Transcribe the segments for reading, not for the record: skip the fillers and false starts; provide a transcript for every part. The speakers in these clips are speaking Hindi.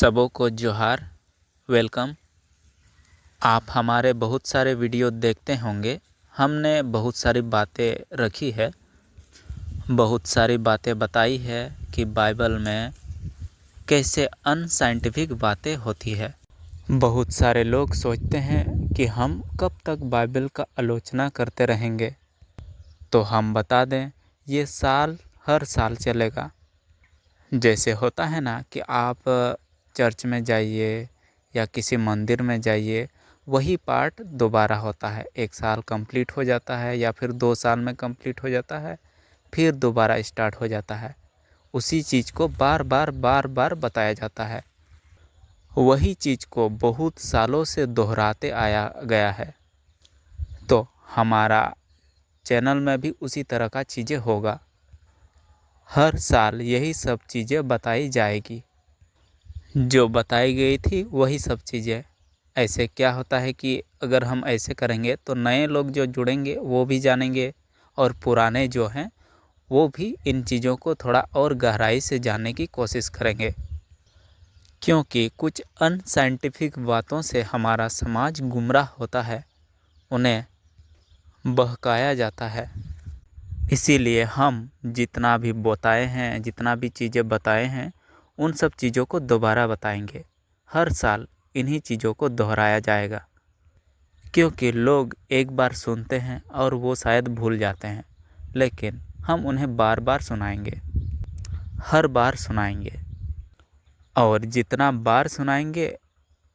सबों को जोहार। वेलकम। आप हमारे बहुत सारे वीडियो देखते होंगे। हमने बहुत सारी बातें रखी है, बहुत सारी बातें बताई है कि बाइबल में कैसे अनसाइंटिफिक बातें होती है। बहुत सारे लोग सोचते हैं कि हम कब तक बाइबल का आलोचना करते रहेंगे। तो हम बता दें, ये हर साल चलेगा। जैसे होता है ना कि आप चर्च में जाइए या किसी मंदिर में जाइए, वही पार्ट दोबारा होता है। 1 साल कंप्लीट हो जाता है या फिर 2 साल में कंप्लीट हो जाता है, फिर दोबारा स्टार्ट हो जाता है। उसी चीज़ को बार बार बताया जाता है। वही चीज़ को बहुत सालों से दोहराते आया गया है। तो हमारा चैनल में भी उसी तरह का चीज़ें होगा। हर साल यही सब चीज़ें बताई जाएगी। जो बताई गई थी वही सब चीज़ें। ऐसे क्या होता है कि अगर हम ऐसे करेंगे तो नए लोग जो जुड़ेंगे वो भी जानेंगे, और पुराने जो हैं वो भी इन चीज़ों को थोड़ा और गहराई से जानने की कोशिश करेंगे। क्योंकि कुछ अनसाइंटिफिक बातों से हमारा समाज गुमराह होता है, उन्हें बहकाया जाता है। इसीलिए हम जितना भी बताए हैं, जितना भी चीज़ें बताए हैं, उन सब चीज़ों को दोबारा बताएंगे। हर साल इन्हीं चीज़ों को दोहराया जाएगा, क्योंकि लोग एक बार सुनते हैं और वो शायद भूल जाते हैं, लेकिन हम उन्हें बार बार सुनाएंगे, हर बार सुनाएंगे। और जितना बार सुनाएंगे,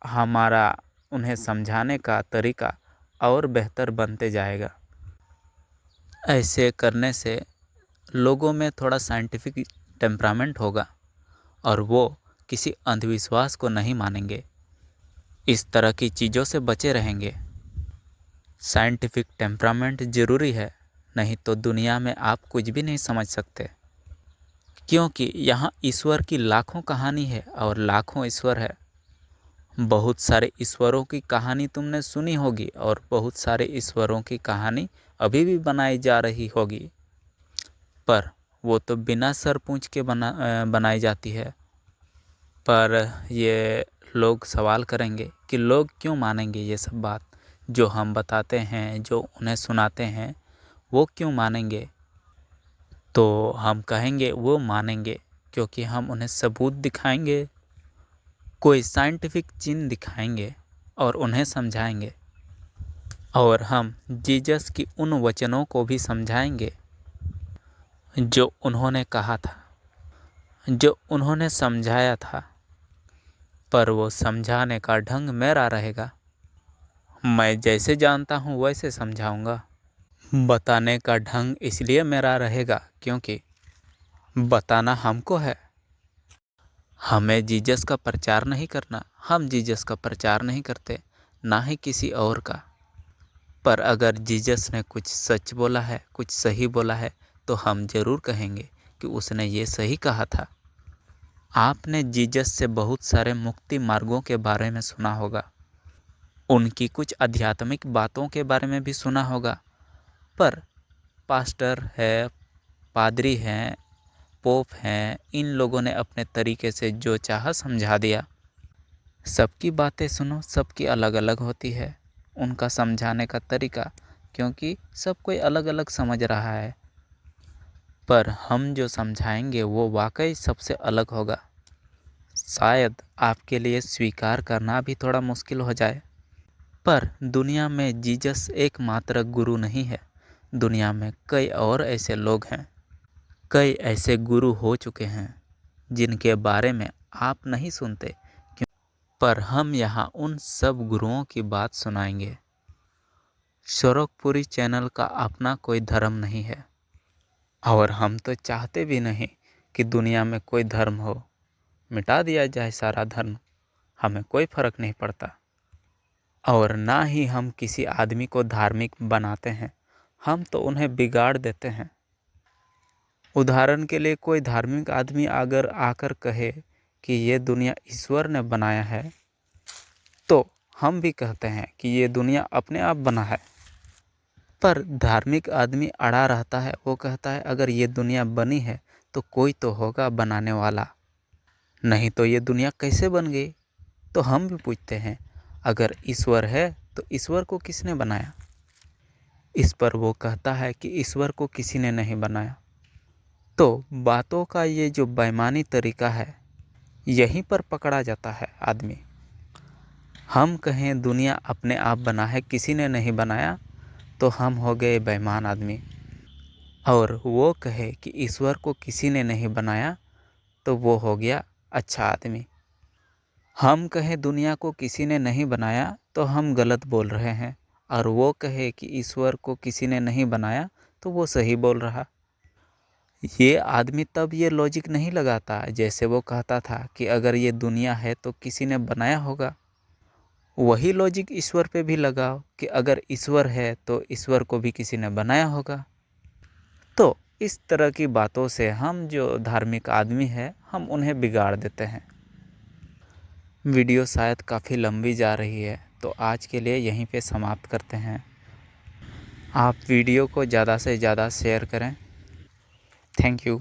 हमारा उन्हें समझाने का तरीका और बेहतर बनते जाएगा। ऐसे करने से लोगों में थोड़ा साइंटिफिक टेम्परामेंट होगा और वो किसी अंधविश्वास को नहीं मानेंगे। इस तरह की चीज़ों से बचे रहेंगे। साइंटिफिक टेम्परामेंट ज़रूरी है, नहीं तो दुनिया में आप कुछ भी नहीं समझ सकते। क्योंकि यहाँ ईश्वर की लाखों कहानी है और लाखों ईश्वर है। बहुत सारे ईश्वरों की कहानी तुमने सुनी होगी और बहुत सारे ईश्वरों की कहानी अभी भी बनाई जा रही होगी, पर वो तो बिना सर पूंछ के बनाई जाती है। पर ये लोग सवाल करेंगे कि लोग क्यों मानेंगे ये सब बात जो हम बताते हैं, जो उन्हें सुनाते हैं, वो क्यों मानेंगे। तो हम कहेंगे वो मानेंगे क्योंकि हम उन्हें सबूत दिखाएंगे, कोई साइंटिफिक चिन्ह दिखाएंगे और उन्हें समझाएंगे। और हम जीसस की उन वचनों को भी समझाएंगे जो उन्होंने कहा था, जो उन्होंने समझाया था। पर वो समझाने का ढंग मेरा रहेगा। मैं जैसे जानता हूँ वैसे समझाऊंगा। बताने का ढंग इसलिए मेरा रहेगा क्योंकि बताना हमको है। हमें जीसस का प्रचार नहीं करना, हम जीसस का प्रचार नहीं करते, ना ही किसी और का। पर अगर जीसस ने कुछ सच बोला है, कुछ सही बोला है, तो हम ज़रूर कहेंगे कि उसने ये सही कहा था। आपने जीसस से बहुत सारे मुक्ति मार्गों के बारे में सुना होगा, उनकी कुछ आध्यात्मिक बातों के बारे में भी सुना होगा। पर पास्टर है, पादरी हैं, पोप हैं, इन लोगों ने अपने तरीके से जो चाहा समझा दिया। सबकी बातें सुनो, सबकी अलग अलग होती है उनका समझाने का तरीका, क्योंकि सब कोई अलग अलग समझ रहा है। पर हम जो समझाएंगे वो वाकई सबसे अलग होगा। शायद आपके लिए स्वीकार करना भी थोड़ा मुश्किल हो जाए, पर दुनिया में जीसस एकमात्र गुरु नहीं है। दुनिया में कई और ऐसे लोग हैं, कई ऐसे गुरु हो चुके हैं जिनके बारे में आप नहीं सुनते। पर हम यहाँ उन सब गुरुओं की बात सुनाएंगे। शौरकपुरी चैनल का अपना कोई धर्म नहीं है, और हम तो चाहते भी नहीं कि दुनिया में कोई धर्म हो। मिटा दिया जाए सारा धर्म, हमें कोई फ़र्क नहीं पड़ता। और ना ही हम किसी आदमी को धार्मिक बनाते हैं, हम तो उन्हें बिगाड़ देते हैं। उदाहरण के लिए कोई धार्मिक आदमी अगर आकर कहे कि ये दुनिया ईश्वर ने बनाया है, तो हम भी कहते हैं कि ये दुनिया अपने आप बना है। पर धार्मिक आदमी अड़ा रहता है, वो कहता है अगर ये दुनिया बनी है तो कोई तो होगा बनाने वाला। नहीं तो ये दुनिया कैसे बन गई। तो हम भी पूछते हैं, अगर ईश्वर है तो ईश्वर को किसने बनाया। इस पर वो कहता है कि ईश्वर को किसी ने नहीं बनाया। तो बातों का ये जो बेईमानी तरीका है, यहीं पर पकड़ा जाता है आदमी। हम कहें दुनिया अपने आप बना है, किसी ने नहीं बनाया, तो हम हो गए बेईमान आदमी। और वो कहे कि ईश्वर को किसी ने नहीं बनाया, तो वो हो गया अच्छा आदमी। हम कहें दुनिया को किसी ने नहीं बनाया, तो हम गलत बोल रहे हैं। और वो कहे कि ईश्वर को किसी ने नहीं बनाया, तो वो सही बोल रहा। ये आदमी तब ये लॉजिक नहीं लगाता जैसे वो कहता था कि अगर ये दुनिया है तो किसी ने बनाया होगा। वही लॉजिक ईश्वर पे भी लगाओ कि अगर ईश्वर है तो ईश्वर को भी किसी ने बनाया होगा। तो इस तरह की बातों से हम जो धार्मिक आदमी है, हम उन्हें बिगाड़ देते हैं। वीडियो शायद काफ़ी लंबी जा रही है, तो आज के लिए यहीं पे समाप्त करते हैं। आप वीडियो को ज़्यादा से ज़्यादा शेयर करें। Thank you.